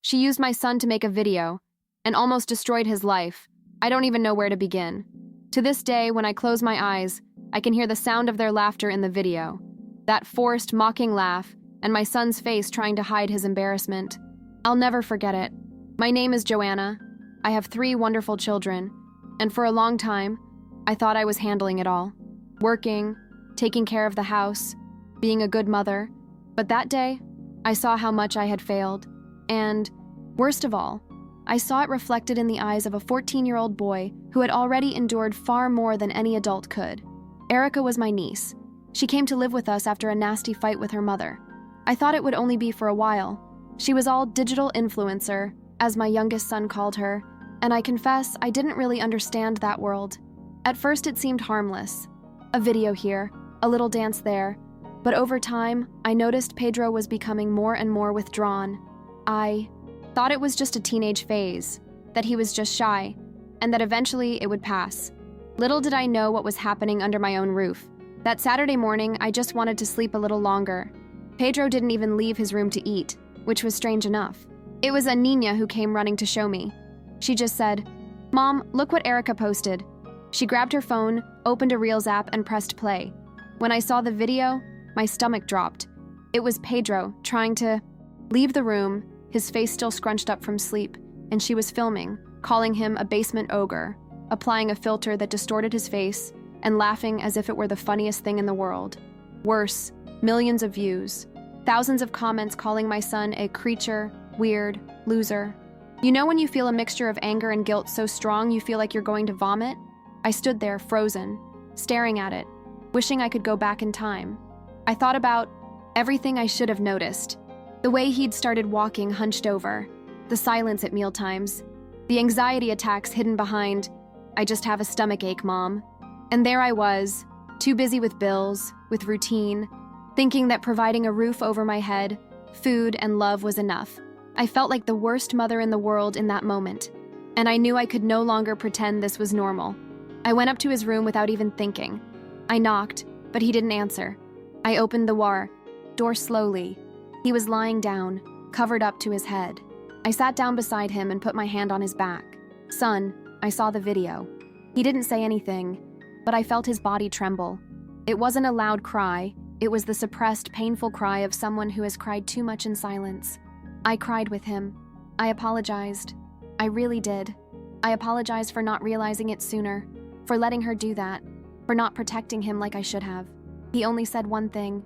She used my son to make a video and almost destroyed his life. I don't even know where to begin. To this day, when I close my eyes, I can hear the sound of their laughter in the video. That forced, mocking laugh, and my son's face trying to hide his embarrassment. I'll never forget it. My name is Joanna. I have 3 wonderful children, and for a long time, I thought I was handling it all. Working, taking care of the house, being a good mother. But that day, I saw how much I had failed. And, worst of all, I saw it reflected in the eyes of a 14-year-old boy who had already endured far more than any adult could. Erica was my niece. She came to live with us after a nasty fight with her mother. I thought it would only be for a while. She was all digital influencer, as my youngest son called her, and I confess I didn't really understand that world. At first it seemed harmless. A video here, a little dance there, but over time, I noticed Pedro was becoming more and more withdrawn. I thought it was just a teenage phase, that he was just shy, and that eventually it would pass. Little did I know what was happening under my own roof. That Saturday morning, I just wanted to sleep a little longer. Pedro didn't even leave his room to eat, which was strange enough. It was a Nina who came running to show me. She just said, "Mom, look what Erica posted." She grabbed her phone, opened a Reels app, and pressed play. When I saw the video, my stomach dropped. It was Pedro trying to leave the room, his face still scrunched up from sleep, and she was filming, calling him a basement ogre, applying a filter that distorted his face, and laughing as if it were the funniest thing in the world. Worse, millions of views, thousands of comments calling my son a creature, weird, loser. You know when you feel a mixture of anger and guilt so strong you feel like you're going to vomit? I stood there, frozen, staring at it, wishing I could go back in time. I thought about everything I should have noticed. The way he'd started walking hunched over, the silence at mealtimes, the anxiety attacks hidden behind, "I just have a stomachache, Mom." And there I was, too busy with bills, with routine, thinking that providing a roof over my head, food, and love was enough. I felt like the worst mother in the world in that moment, and I knew I could no longer pretend this was normal. I went up to his room without even thinking. I knocked, but he didn't answer. I opened the door slowly. He was lying down, covered up to his head. I sat down beside him and put my hand on his back. "Son, I saw the video." He didn't say anything, but I felt his body tremble. It wasn't a loud cry. It was the suppressed, painful cry of someone who has cried too much in silence. I cried with him. I apologized. I really did. I apologized for not realizing it sooner, for letting her do that, for not protecting him like I should have. He only said one thing.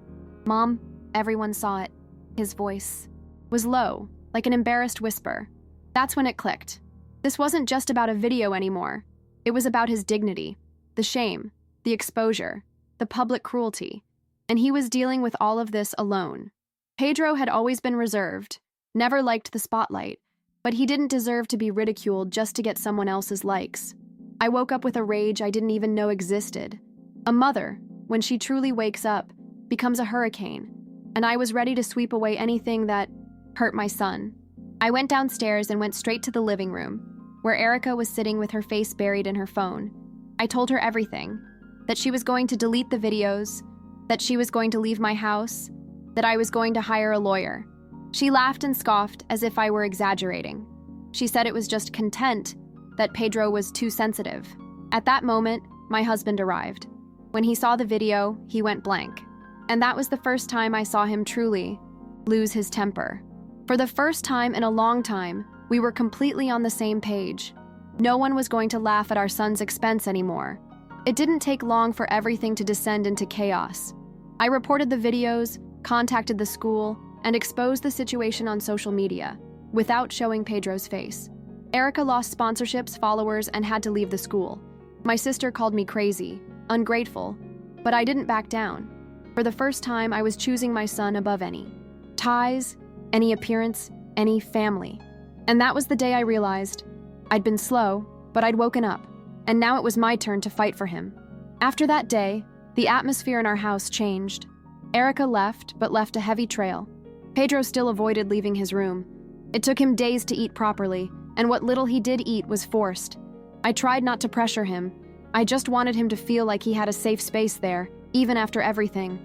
"Mom, everyone saw it." His voice was low, like an embarrassed whisper. That's when it clicked. This wasn't just about a video anymore. It was about his dignity, the shame, the exposure, the public cruelty. And he was dealing with all of this alone. Pedro had always been reserved, never liked the spotlight, but he didn't deserve to be ridiculed just to get someone else's likes. I woke up with a rage I didn't even know existed. A mother, when she truly wakes up, becomes a hurricane, and I was ready to sweep away anything that hurt my son. I went downstairs and went straight to the living room, where Erica was sitting with her face buried in her phone. I told her everything, that she was going to delete the videos, that she was going to leave my house, that I was going to hire a lawyer. She laughed and scoffed as if I were exaggerating. She said it was just content that Pedro was too sensitive. At that moment, my husband arrived. When he saw the video, he went blank. And that was the first time I saw him truly lose his temper. For the first time in a long time, we were completely on the same page. No one was going to laugh at our son's expense anymore. It didn't take long for everything to descend into chaos. I reported the videos, contacted the school, and exposed the situation on social media, without showing Pedro's face. Erica lost sponsorships, followers, and had to leave the school. My sister called me crazy, ungrateful, but I didn't back down. For the first time, I was choosing my son above any ties, any appearance, any family. And that was the day I realized I'd been slow, but I'd woken up, and now it was my turn to fight for him. After that day, the atmosphere in our house changed. Erica left, but left a heavy trail. Pedro still avoided leaving his room. It took him days to eat properly, and what little he did eat was forced. I tried not to pressure him. I just wanted him to feel like he had a safe space there, even after everything.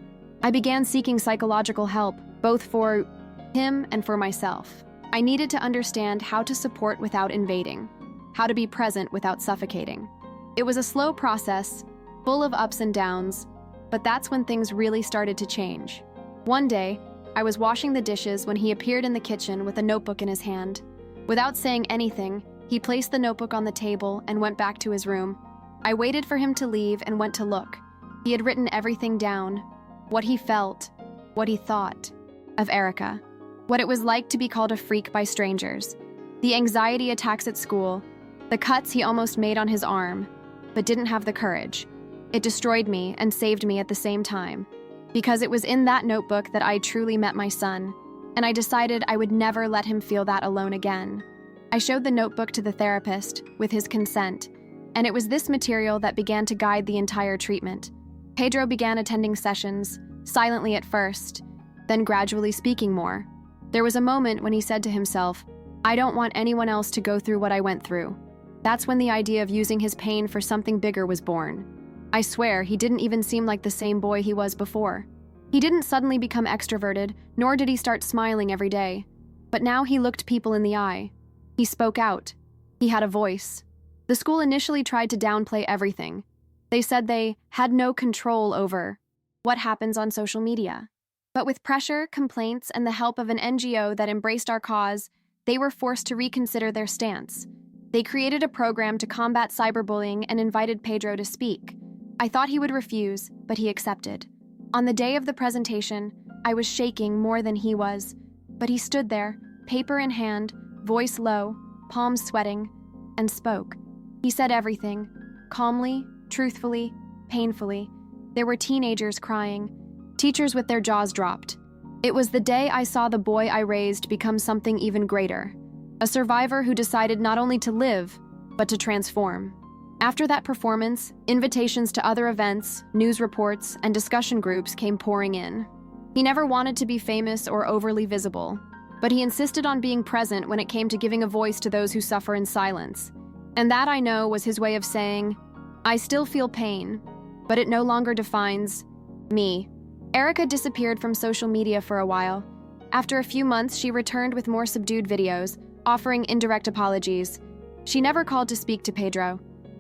I began seeking psychological help, both for him and for myself. I needed to understand how to support without invading, how to be present without suffocating. It was a slow process, full of ups and downs, but that's when things really started to change. One day, I was washing the dishes when he appeared in the kitchen with a notebook in his hand. Without saying anything, he placed the notebook on the table and went back to his room. I waited for him to leave and went to look. He had written everything down, what he felt, what he thought of Erica, what it was like to be called a freak by strangers, the anxiety attacks at school, the cuts he almost made on his arm, but didn't have the courage. It destroyed me and saved me at the same time, because it was in that notebook that I truly met my son, and I decided I would never let him feel that alone again. I showed the notebook to the therapist, with his consent, and it was this material that began to guide the entire treatment. Pedro began attending sessions, silently at first, then gradually speaking more. There was a moment when he said to himself, "I don't want anyone else to go through what I went through." That's when the idea of using his pain for something bigger was born. I swear, he didn't even seem like the same boy he was before. He didn't suddenly become extroverted, nor did he start smiling every day. But now he looked people in the eye. He spoke out. He had a voice. The school initially tried to downplay everything. They said they had no control over what happens on social media. But with pressure, complaints, and the help of an NGO that embraced our cause, they were forced to reconsider their stance. They created a program to combat cyberbullying and invited Pedro to speak. I thought he would refuse, but he accepted. On the day of the presentation, I was shaking more than he was, but he stood there, paper in hand, voice low, palms sweating, and spoke. He said everything, calmly, truthfully, painfully. There were teenagers crying, teachers with their jaws dropped. It was the day I saw the boy I raised become something even greater, a survivor who decided not only to live, but to transform. After that performance, invitations to other events, news reports, and discussion groups came pouring in. He never wanted to be famous or overly visible, but he insisted on being present when it came to giving a voice to those who suffer in silence. And that, I know, was his way of saying, "I still feel pain, but it no longer defines me." Erica disappeared from social media for a while. After a few months, she returned with more subdued videos, offering indirect apologies. She never called to speak to Pedro.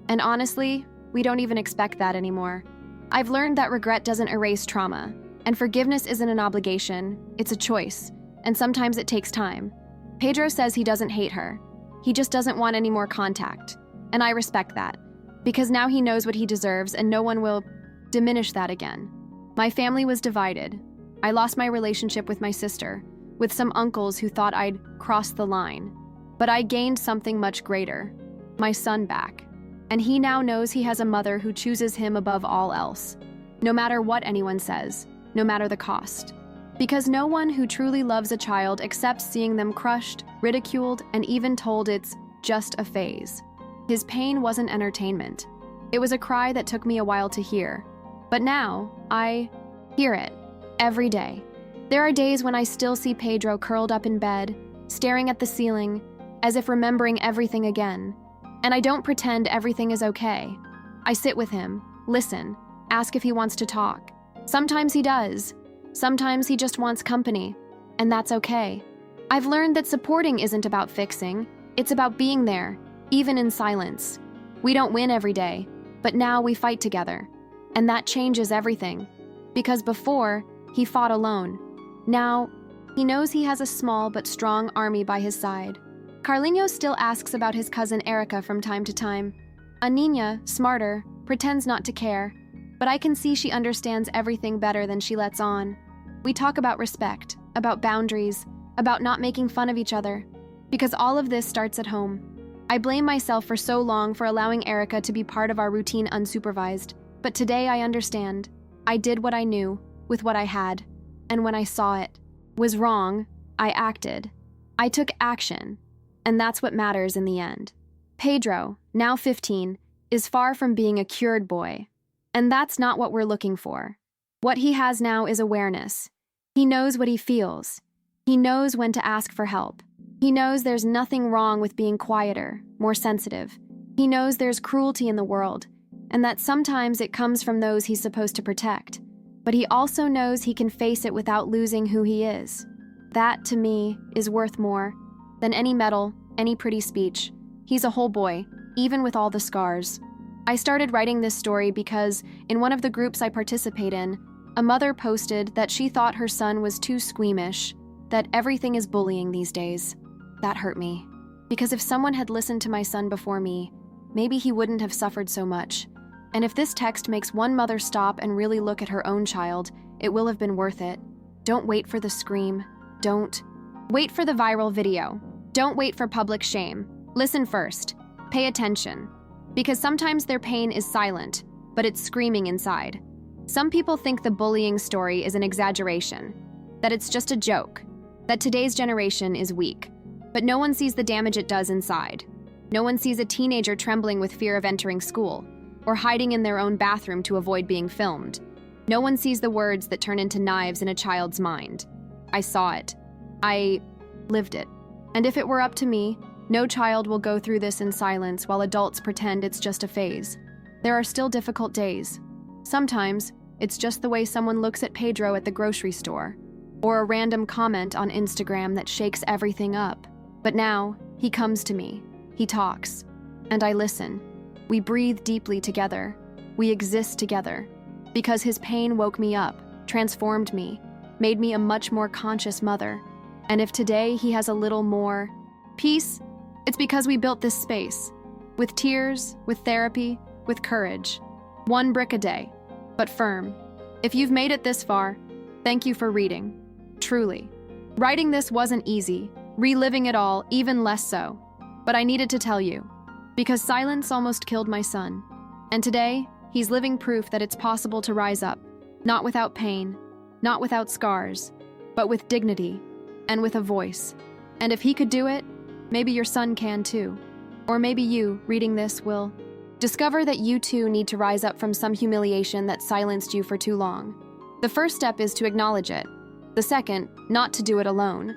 And honestly, we don't even expect that anymore. I've learned that regret doesn't erase trauma, and forgiveness isn't an obligation, it's a choice, and sometimes it takes time. Pedro says he doesn't hate her. He just doesn't want any more contact. And I respect that, because now he knows what he deserves and no one will diminish that again. My family was divided. I lost my relationship with my sister, with some uncles who thought I'd crossed the line. But I gained something much greater, my son back. And he now knows he has a mother who chooses him above all else, no matter what anyone says, no matter the cost. Because no one who truly loves a child accepts seeing them crushed, ridiculed, and even told it's just a phase. His pain wasn't entertainment. It was a cry that took me a while to hear. But now, I hear it every day. There are days when I still see Pedro curled up in bed, staring at the ceiling, as if remembering everything again. And I don't pretend everything is okay. I sit with him, listen, ask if he wants to talk. Sometimes he does. Sometimes he just wants company, and that's okay. I've learned that supporting isn't about fixing, it's about being there, even in silence. We don't win every day, but now we fight together. And that changes everything. Because before, he fought alone. Now, he knows he has a small but strong army by his side. Carlinhos still asks about his cousin Erica from time to time. A niña, smarter, pretends not to care, but I can see she understands everything better than she lets on. We talk about respect, about boundaries, about not making fun of each other, because all of this starts at home. I blame myself for so long for allowing Erica to be part of our routine unsupervised, but today I understand. I did what I knew, with what I had, and when I saw it was wrong, I acted. I took action. And that's what matters in the end. Pedro, now 15, is far from being a cured boy. And that's not what we're looking for. What he has now is awareness. He knows what he feels. He knows when to ask for help. He knows there's nothing wrong with being quieter, more sensitive. He knows there's cruelty in the world, and that sometimes it comes from those he's supposed to protect. But he also knows he can face it without losing who he is. That, to me, is worth more. than any medal, any pretty speech. He's a whole boy, even with all the scars. I started writing this story because, in one of the groups I participate in, a mother posted that she thought her son was too squeamish, that everything is bullying these days. That hurt me. Because if someone had listened to my son before me, maybe he wouldn't have suffered so much. And if this text makes one mother stop and really look at her own child, it will have been worth it. Don't wait for the scream. Don't wait for the viral video. Don't wait for public shame. Listen first. Pay attention. Because sometimes their pain is silent, but it's screaming inside. Some people think the bullying story is an exaggeration, that it's just a joke, that today's generation is weak. But no one sees the damage it does inside. No one sees a teenager trembling with fear of entering school, or hiding in their own bathroom to avoid being filmed. No one sees the words that turn into knives in a child's mind. I saw it. I lived it. And if it were up to me, no child will go through this in silence while adults pretend it's just a phase. There are still difficult days. Sometimes, it's just the way someone looks at Pedro at the grocery store, or a random comment on Instagram that shakes everything up. But now, he comes to me. He talks. And I listen. We breathe deeply together. We exist together. Because his pain woke me up, transformed me, made me a much more conscious mother. And if today he has a little more peace, it's because we built this space. With tears, with therapy, with courage. One brick a day, but firm. If you've made it this far, thank you for reading. Truly. Writing this wasn't easy. Reliving it all, even less so. But I needed to tell you. Because silence almost killed my son. And today, he's living proof that it's possible to rise up. Not without pain, not without scars, but with dignity and with a voice. And if he could do it, maybe your son can too. Or maybe you, reading this, will discover that you too need to rise up from some humiliation that silenced you for too long. The first step is to acknowledge it. The second, not to do it alone.